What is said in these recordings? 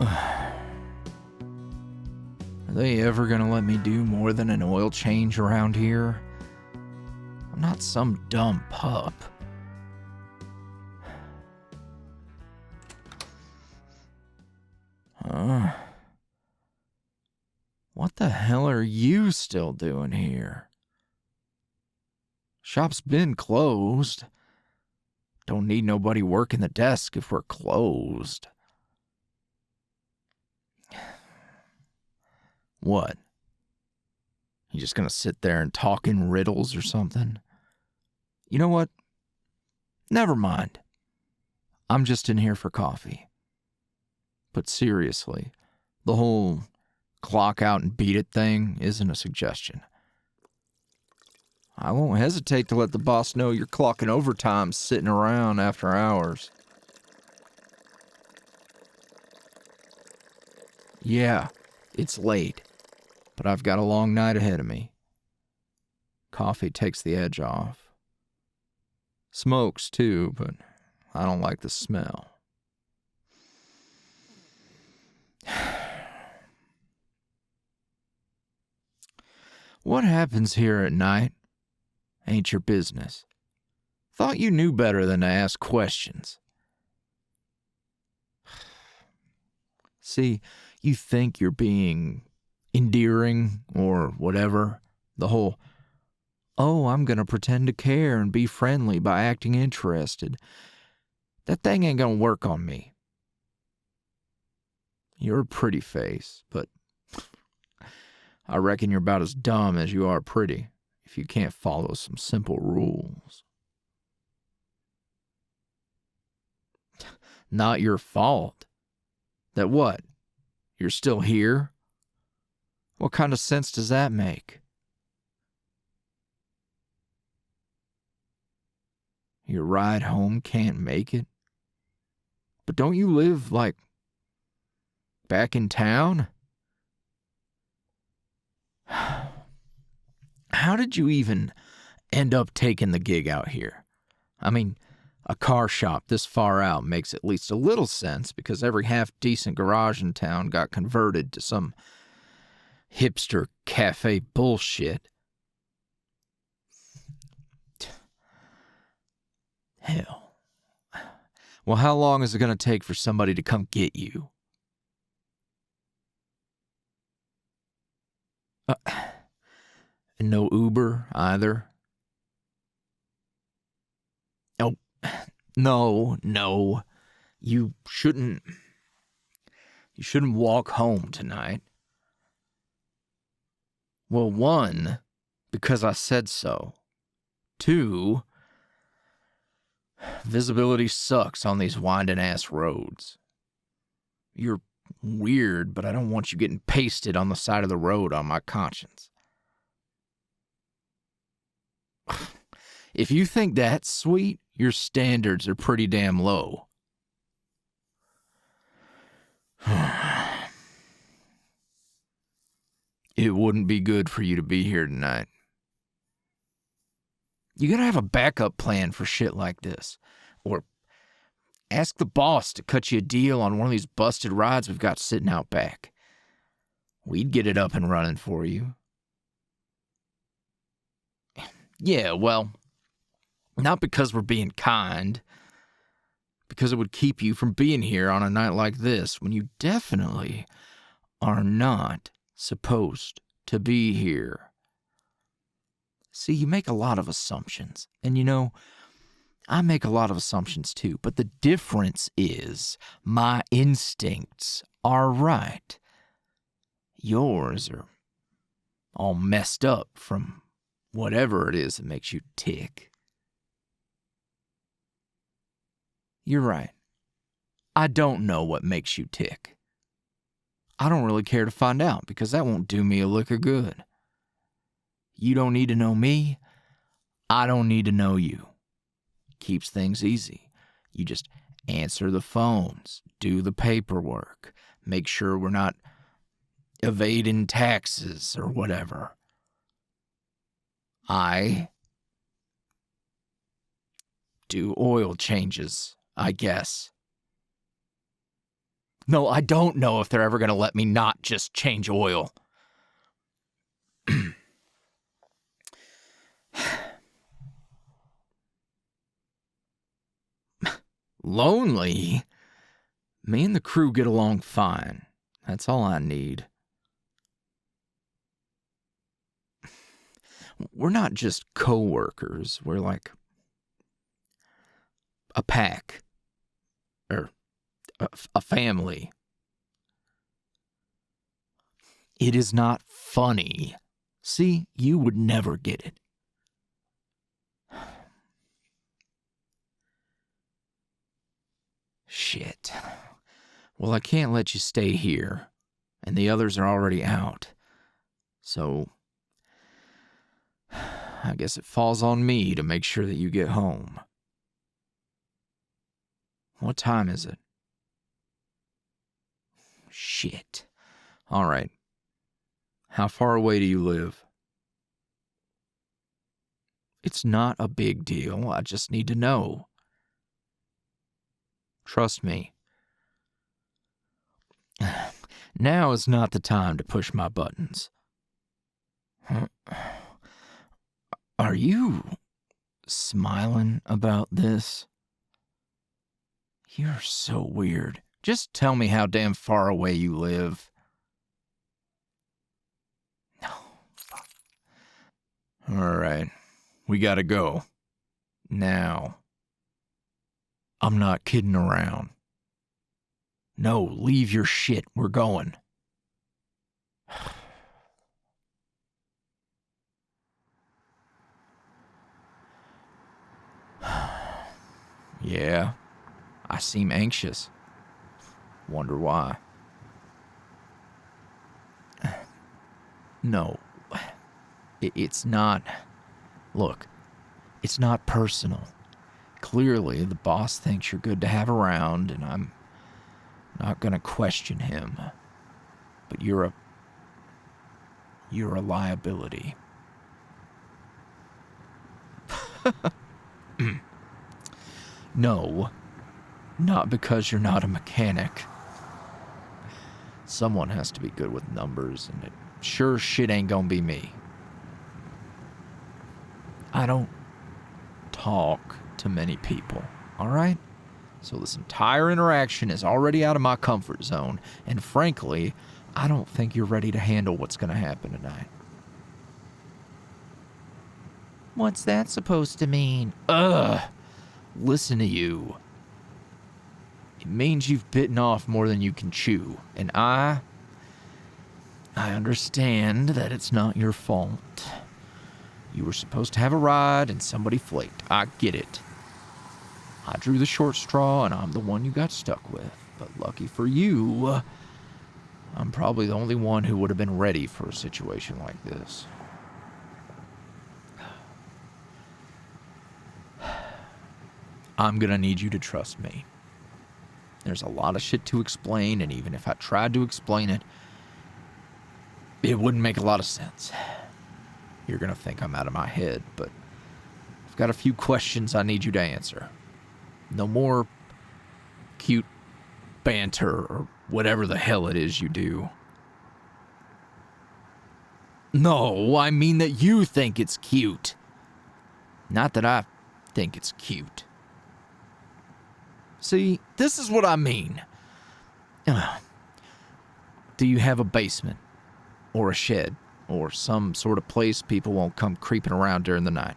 Are they ever gonna let me do more than an oil change around here? I'm not some dumb pup. What the hell are you still doing here? Shop's been closed. Don't need nobody working the desk if we're closed. What? You just gonna sit there and talk in riddles or something? You know what? Never mind. I'm just in here for coffee. But seriously, the whole clock out and beat it thing isn't a suggestion. I won't hesitate to let the boss know you're clocking overtime sitting around after hours. Yeah, it's late, but I've got a long night ahead of me. Coffee takes the edge off. Smokes too, but I don't like the smell. What happens here at night ain't your business. Thought you knew better than to ask questions. See, you think you're being endearing or whatever. The whole, oh, I'm gonna pretend to care and be friendly by acting interested. That thing ain't gonna work on me. You're a pretty face, but I reckon you're about as dumb as you are pretty if you can't follow some simple rules. Not your fault. That what? You're still here? What kind of sense does that make? Your ride home can't make it? But don't you live, like, back in town? How did you even end up taking the gig out here? I mean, a car shop this far out makes at least a little sense because every half-decent garage in town got converted to some hipster cafe bullshit. Hell. Well, how long is it going to take for somebody to come get you? And no Uber either? Oh, no. You shouldn't walk home tonight. Well, 1, because I said so. 2, visibility sucks on these winding-ass roads. You're weird, but I don't want you getting pasted on the side of the road on my conscience. If you think that's sweet, your standards are pretty damn low. It wouldn't be good for you to be here tonight. You gotta have a backup plan for shit like this. Or ask the boss to cut you a deal on one of these busted rides we've got sitting out back. We'd get it up and running for you. Yeah, well, not because we're being kind, because it would keep you from being here on a night like this when you definitely are not supposed to be here. See, you make a lot of assumptions, and you know, I make a lot of assumptions too, but the difference is my instincts are right. Yours are all messed up from whatever it is that makes you tick. You're right. I don't know what makes you tick. I don't really care to find out because that won't do me a lick of good. You don't need to know me. I don't need to know you. Keeps things easy. You just answer the phones, do the paperwork, make sure we're not evading taxes or whatever. I do oil changes, I guess. No, I don't know if they're ever going to let me not just change oil. Lonely? Me and the crew get along fine. That's all I need. We're not just co-workers. We're like a pack. Or a family. It is not funny. See, you would never get it. Shit. Well, I can't let you stay here, and the others are already out. So, I guess it falls on me to make sure that you get home. What time is it? Shit. All right. How far away do you live? It's not a big deal. I just need to know. Trust me. Now is not the time to push my buttons. Are you smiling about this? You're so weird. Just tell me how damn far away you live. No. Fuck. All right. We gotta go. Now. I'm not kidding around. No, leave your shit. We're going. Yeah, I seem anxious. Wonder why. No, it's not. Look, it's not personal. Clearly, the boss thinks you're good to have around, and I'm not gonna question him. But you're a liability. No, not because you're not a mechanic. Someone has to be good with numbers, and it sure shit ain't gonna be me. I don't talk to many people, alright? So this entire interaction is already out of my comfort zone, and frankly, I don't think you're ready to handle what's gonna happen tonight. What's that supposed to mean? Ugh! Listen to you. It means you've bitten off more than you can chew, and I understand that it's not your fault. You were supposed to have a ride and somebody flaked. I get it. I drew the short straw and I'm the one you got stuck with. But lucky for you, I'm probably the only one who would have been ready for a situation like this. I'm gonna need you to trust me. There's a lot of shit to explain, and even if I tried to explain it, it wouldn't make a lot of sense. You're gonna think I'm out of my head, but I've got a few questions I need you to answer. No more cute banter or whatever the hell it is you do. No, I mean that you think it's cute. Not that I think it's cute. See, this is what I mean. Do you have a basement? Or a shed? Or some sort of place people won't come creeping around during the night?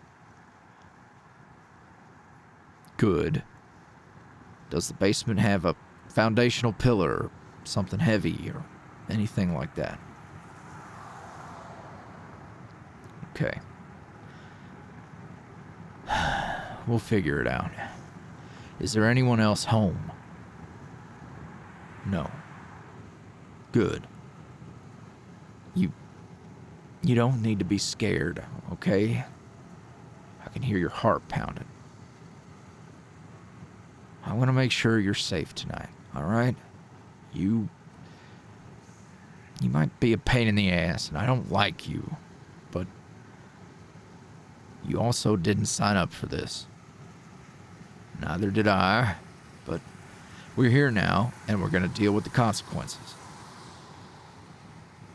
Good. Does the basement have a foundational pillar or something heavy or anything like that? Okay. We'll figure it out. Is there anyone else home? No. Good. You don't need to be scared, okay? I can hear your heart pounding. I want to make sure you're safe tonight, alright? You might be a pain in the ass, and I don't like you, but you also didn't sign up for this. Neither did I, but We're here now, and we're going to deal with the consequences.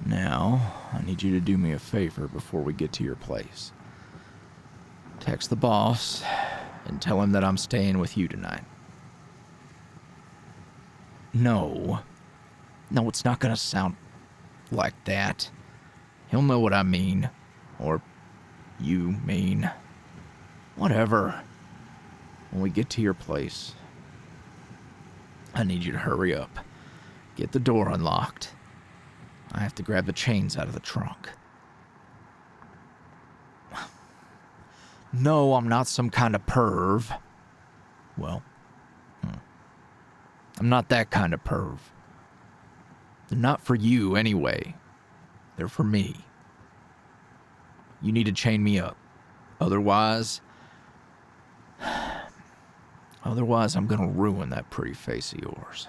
Now, I need you to do me a favor before we get to your place. Text the boss and tell him that I'm staying with you tonight. No, it's not going to sound like that. He'll know what I mean. Or you mean. Whatever. When we get to your place, I need you to hurry up. Get the door unlocked. I have to grab the chains out of the trunk. No, I'm not some kind of perv. Well, I'm not that kind of perv. They're not for you anyway. They're for me. You need to chain me up. Otherwise, I'm gonna ruin that pretty face of yours.